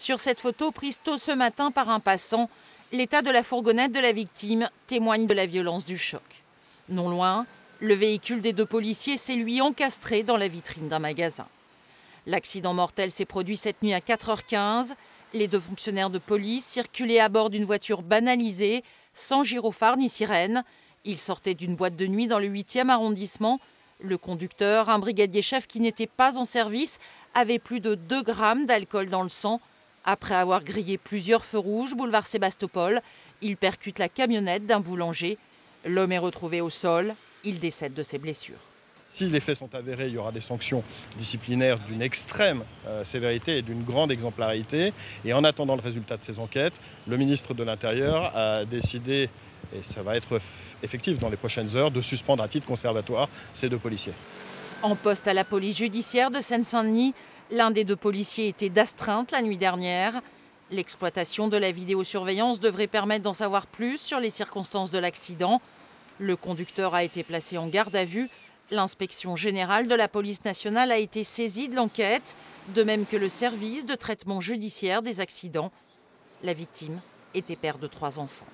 Sur cette photo prise tôt ce matin par un passant, l'état de la fourgonnette de la victime témoigne de la violence du choc. Non loin, le véhicule des deux policiers s'est lui encastré dans la vitrine d'un magasin. L'accident mortel s'est produit cette nuit à 4h15. Les deux fonctionnaires de police circulaient à bord d'une voiture banalisée, sans gyrophare ni sirène. Ils sortaient d'une boîte de nuit dans le 8e arrondissement. Le conducteur, un brigadier-chef qui n'était pas en service, avait plus de 2 grammes d'alcool dans le sang. Après avoir grillé plusieurs feux rouges, boulevard Sébastopol, il percute la camionnette d'un boulanger. L'homme est retrouvé au sol. Il décède de ses blessures. Si les faits sont avérés, il y aura des sanctions disciplinaires d'une extrême sévérité et d'une grande exemplarité. Et en attendant le résultat de ces enquêtes, le ministre de l'Intérieur a décidé, et ça va être effectif dans les prochaines heures, de suspendre à titre conservatoire ces deux policiers. En poste à la police judiciaire de Seine-Saint-Denis, l'un des deux policiers était d'astreinte la nuit dernière. L'exploitation de la vidéosurveillance devrait permettre d'en savoir plus sur les circonstances de l'accident. Le conducteur a été placé en garde à vue. L'inspection générale de la police nationale a été saisie de l'enquête, de même que le service de traitement judiciaire des accidents. La victime était père de 3 enfants.